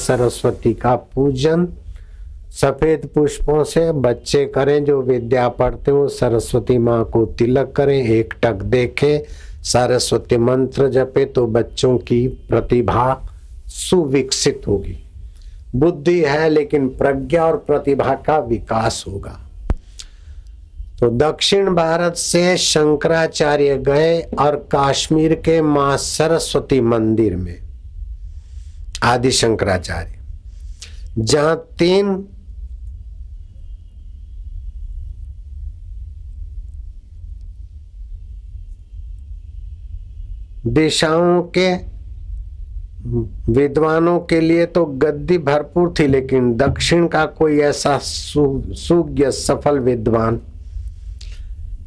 सरस्वती का पूजन सफेद पुष्पों से। बच्चे करें जो विद्या पढ़ते हो, सरस्वती माँ को तिलक करें, एक टक देखें, सरस्वती मंत्र जपे तो बच्चों की प्रतिभा सुविकसित होगी। बुद्धि है लेकिन प्रज्ञा और प्रतिभा का विकास होगा। तो दक्षिण भारत से शंकराचार्य गए और कश्मीर के मां सरस्वती मंदिर में, आदि शंकराचार्य, जहां 3 दिशाओं के विद्वानों के लिए तो गद्दी भरपूर थी, लेकिन दक्षिण का कोई ऐसा सुज्ञ सफल विद्वान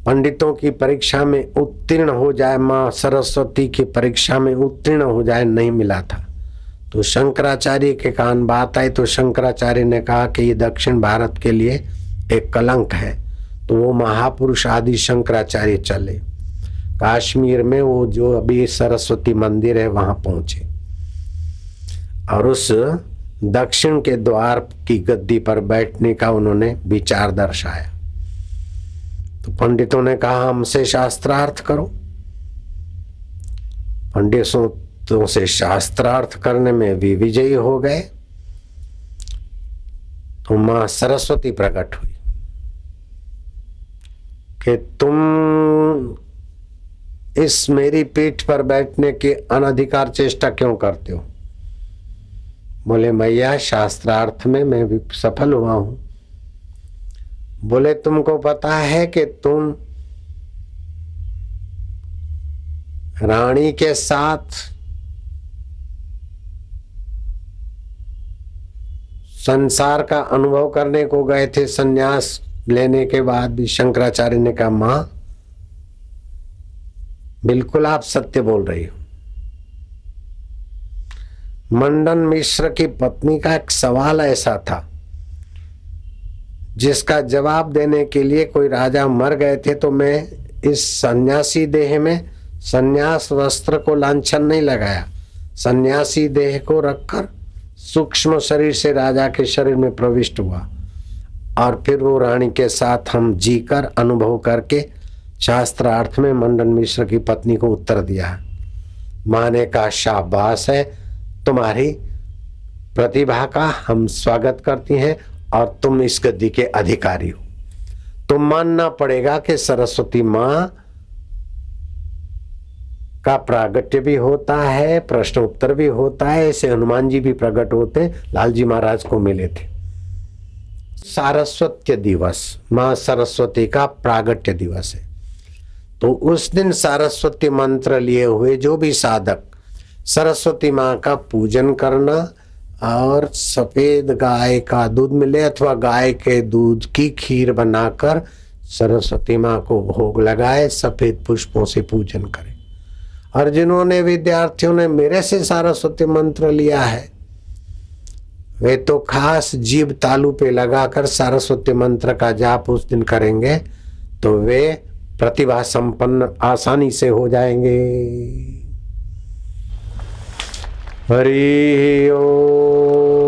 पंडितों की परीक्षा में उत्तीर्ण हो जाए, मां सरस्वती की परीक्षा में उत्तीर्ण हो जाए, नहीं मिला था। तो शंकराचार्य के कान बात आई तो शंकराचार्य ने कहा कि ये दक्षिण भारत के लिए एक कलंक है। तो वो महापुरुष आदि शंकराचार्य चले कश्मीर में, वो जो अभी सरस्वती मंदिर है वहां पहुंचे और उस दक्षिण के द्वार की गद्दी पर बैठने का उन्होंने विचार दर्शाया। तो पंडितों ने कहा हमसे शास्त्रार्थ करो। पंडितों से शास्त्रार्थ करने में भी विजयी हो गए। तो मां सरस्वती प्रकट हुई कि तुम इस मेरी पीठ पर बैठने की अनधिकार चेष्टा क्यों करते हो? बोले मैया शास्त्रार्थ में मैं भी सफल हुआ हूं। बोले तुमको पता है कि तुम रानी के साथ संसार का अनुभव करने को गए थे, संन्यास लेने के बाद भी। शंकराचार्य ने कहा मां बिल्कुल आप सत्य बोल रही हो। मंडन मिश्र की पत्नी का एक सवाल ऐसा था जिसका जवाब देने के लिए कोई राजा मर गए थे, तो मैं इस सन्यासी देह में सन्यास वस्त्र को लांछन नहीं लगाया, सन्यासी देह को रखकर सूक्ष्म शरीर से राजा के शरीर में प्रविष्ट हुआ और फिर वो रानी के साथ हम जीकर अनुभव करके शास्त्रार्थ में मंडन मिश्र की पत्नी को उत्तर दिया। मां ने कहा शाबाश है, तुम्हारी प्रतिभा का हम स्वागत करती हैं और तुम इस गद्दी के अधिकारी हो। तो मानना पड़ेगा कि सरस्वती मां का प्रागट्य भी होता है, प्रश्न उत्तर भी होता है। ऐसे हनुमान जी भी प्रकट होते, लालजी महाराज को मिले थे। सारस्वत्य दिवस मां सरस्वती का प्रागट्य दिवस है। तो उस दिन सरस्वती मंत्र लिए हुए जो भी साधक सरस्वती मां का पूजन करना और सफेद गाय का दूध मिले अथवा गाय के दूध की खीर बनाकर सरस्वती मां को भोग लगाए, सफेद पुष्पों से पूजन करें। और जिन्होंने विद्यार्थियों ने मेरे से सरस्वती मंत्र लिया है वे तो खास जीभ तालू पे लगाकर सरस्वती मंत्र का जाप उस दिन करेंगे तो वे प्रतिभा संपन्न आसानी से हो जाएंगे। हरि ओम।